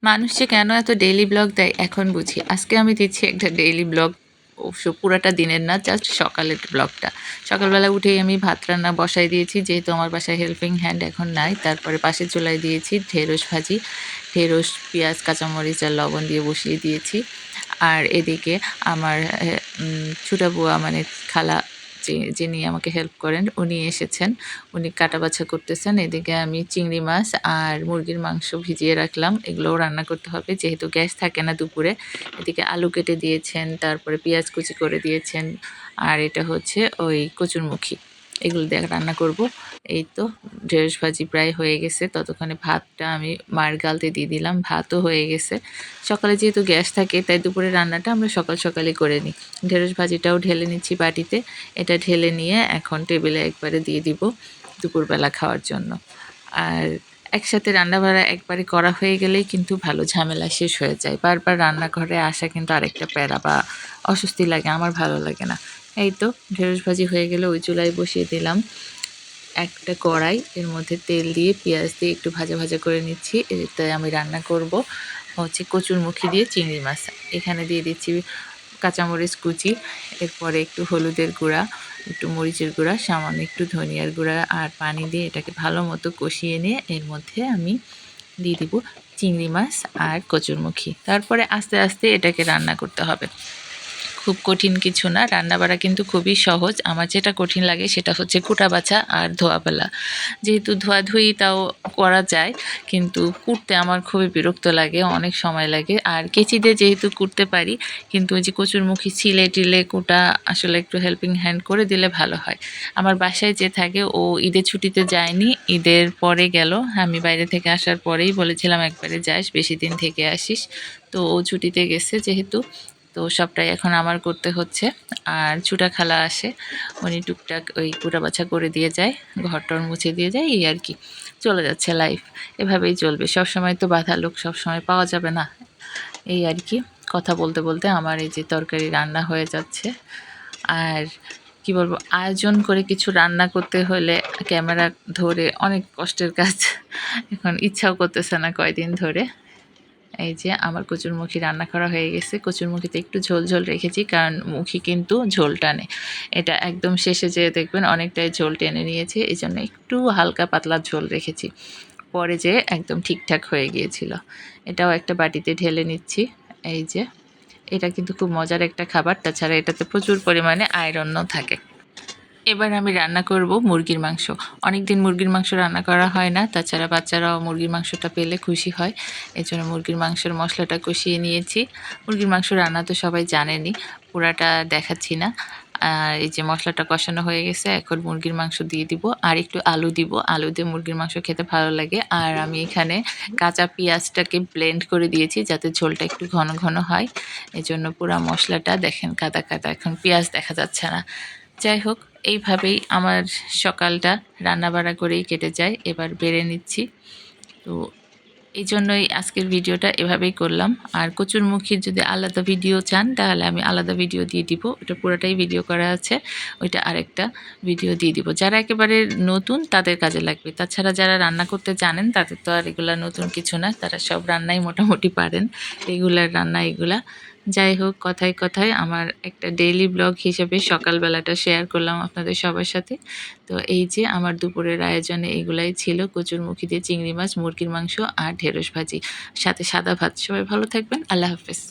মানুষ যে কেন এত ডেইলি ব্লগ দেয় এখন বুঝি। আজকে আমি দিচ্ছি একটা ডেইলি ব্লগ, অবশ্য পুরাটা দিনের না, জাস্ট সকালের ব্লগটা। সকালবেলা উঠেই আমি ভাত রান্না বসাই দিয়েছি, যেহেতু আমার বাসায় হেল্পিং হ্যান্ড এখন নাই। তারপরে পাশের চুলায় দিয়েছি ঢেঁড়স ভাজি, ঢেঁড়স পেঁয়াজ কাঁচামরিচ আর লবণ দিয়ে বসিয়ে দিয়েছি। আর এদিকে আমার ছোটো বুয়া মানে খালা যিনি আমাকে হেল্প করেন উনি এসেছেন, উনি কাটা বাছা করতেছেন। এদিকে আমি চিংড়ি মাছ আর মুরগির মাংস ভিজিয়ে রাখলাম, এগুলোও রান্না করতে হবে যেহেতু গ্যাস থাকে না দুপুরে। এদিকে আলু কেটে দিয়েছেন, তারপরে পেঁয়াজ কুচি করে দিয়েছেন, আর এটা হচ্ছে ওই কচুরমুখী, এগুলো দিয়ে রান্না করব। এই তো ঢেঁড়স ভাজি প্রায় হয়ে গেছে, ততক্ষণে ভাতটা আমি মার গালতে দিয়ে দিলাম, ভাতও হয়ে গেছে। সকালে যেহেতু গ্যাস থাকে তাই দুপুরে রান্নাটা আমরা সকাল সকালে করে নিই। ঢেঁড়স ভাজিটাও ঢেলে নিচ্ছি বাটিতে, এটা ঢেলে নিয়ে এখন টেবিলে একবারে দিয়ে দিব দুপুরবেলা খাওয়ার জন্য। আর একসাথে রান্নাবাড়া একবারে করা হয়ে গেলেই কিন্তু ভালো, ঝামেলা শেষ হয়ে যায়। বারবার রান্নাঘরে আসা কিন্তু আরেকটা প্যারা বা অস্বস্তি লাগে, আমার ভালো লাগে না। এই তো ঢেঁড়স ভাজি হয়ে গেলে ওই চুলায় বসিয়ে দিলাম একটা কড়াই, এর মধ্যে তেল দিয়ে পেঁয়াজ দিয়ে একটু ভাজা ভাজা করে নিচ্ছি। এতে আমি রান্না করব হচ্ছে কচুরমুখী দিয়ে চিংড়ি মাছ। এখানে দিয়ে দিচ্ছি কাঁচামরিচ কুচি, এরপরে একটু হলুদের গুঁড়া, একটু মরিচের গুঁড়া, সামান্য একটু ধনিয়ার গুঁড়া আর পানি দিয়ে এটাকে ভালো মতো কষিয়ে নিয়ে এর মধ্যে আমি দিয়ে দিব চিংড়ি মাছ আর কচুরমুখী। তারপরে আস্তে আস্তে এটাকে রান্না করতে হবে, খুব কঠিন কিছু না, রান্নাবাড়া কিন্তু খুবই সহজ। আমার যেটা কঠিন লাগে সেটা হচ্ছে কুটা বাছা আর ধোয়া ফেলা। যেহেতু ধোয়াধুয়ি তাও করা যায়, কিন্তু কুটতে আমার খুবই বিরক্ত লাগে, অনেক সময় লাগে। আর কেচি দিয়ে যেহেতু কুটতে পারি, কিন্তু ওই যে কচুরমুখী ছিলে টিলে কুটা আসলে একটু হেল্পিং হ্যান্ড করে দিলে ভালো হয়। আমার বাসায় যে থাকে ও ঈদের ছুটিতে যায়নি, ঈদের পরে গেল। আমি বাইরে থেকে আসার পরেই বলেছিলাম একবারে যাস, বেশি দিন থেকে আসিস। তো ও ছুটিতে গেছে যেহেতু, তো সবটাই এখন আমার করতে হচ্ছে। আর ছুটা খালা আসে, উনি টুকটাক ওই কুটা বাছা করে দিয়ে যায়, ঘরটর মুছে দিয়ে যায়, এই আর কি। চলে যাচ্ছে লাইফ, এভাবেই চলবে। সবসময় তো বাধা লোক সবসময় পাওয়া যাবে না, এই আর কি। কথা বলতে বলতে আমার এই যে তরকারি রান্না হয়ে যাচ্ছে। আর কি বলবো, আয়োজন করে কিছু রান্না করতে হলে ক্যামেরা ধরে অনেক কষ্টের কাজ, এখন ইচ্ছাও করতেছে না কয়দিন ধরে। এই যে আমার কচুরমুখী রান্না করা হয়ে গেছে, কচুরমুখীতে একটু ঝোল ঝোল রেখেছি কারণ মুখী কিন্তু ঝোল টানে। এটা একদম শেষে যেয়ে দেখবেন অনেকটাই ঝোল টেনে নিয়েছে, এই জন্য একটু হালকা পাতলা ঝোল রেখেছি, পরে যে একদম ঠিকঠাক হয়ে গিয়েছিল। এটাও একটা বাটিতে ঢেলে নিচ্ছি। এই যে এটা কিন্তু খুব মজার একটা খাবার, তাছাড়া এটাতে প্রচুর পরিমাণে আয়রনও থাকে। এবার আমি রান্না করব মুরগির মাংস। অনেকদিন মুরগির মাংস রান্না করা হয় না, তাছাড়া বাচ্চারাও মুরগির মাংসটা পেলে খুশি হয়। এজন্য মুরগির মাংসের মশলাটা কষিয়ে নিয়েছি। মুরগির মাংস রান্না তো সবাই জানেনই, পুরাটা দেখাচ্ছি না। আর এই যে মশলাটা কষানো হয়ে গেছে, এখন মুরগির মাংস দিয়ে দিব আর একটু আলু দিব। আলু দিয়ে মুরগির মাংস খেতে ভালো লাগে। আর আমি এখানে কাঁচা পেঁয়াজটাকে ব্লেন্ড করে দিয়েছি যাতে ঝোলটা একটু ঘন ঘন হয়। এজন্য পুরা মশলাটা দেখেন কাদা কাদা, এখন পেঁয়াজ দেখা যাচ্ছে না। যাই হোক, এইভাবেই আমার সকালটা রান্নাবাড়া করেই কেটে যায়। এবার বেড়ে নিচ্ছি। তো এই জন্যই আজকের ভিডিওটা এভাবেই করলাম। আর কচুরমুখীর যদি আলাদা ভিডিও চান তাহলে আমি আলাদা ভিডিও দিয়ে দিব, ওটা পুরোটাই ভিডিও করা আছে, ওইটা আরেকটা ভিডিও দিয়ে দিব। যারা একেবারে নতুন তাদের কাজে লাগবে, তাছাড়া যারা রান্না করতে জানেন তাদের তো আর এগুলা নতুন কিছু না, তারা সব রান্নাই মোটামুটি পারেন, রেগুলার রান্না এগুলা। যাই হোক, কথায় কথায় আমার একটা ডেইলি ব্লগ হিসেবে সকালবেলাটা শেয়ার করলাম আপনাদের সবার সাথে। তো এই যে আমার দুপুরের আয়োজনে এগুলাই ছিল, কচুরমুখী দিয়ে চিংড়ি মাছ, মুরগির মাংস আর ঢেঁড়স ভাজি, সাথে সাদা ভাত। সবাই ভালো থাকবেন, আল্লাহ হাফেজ।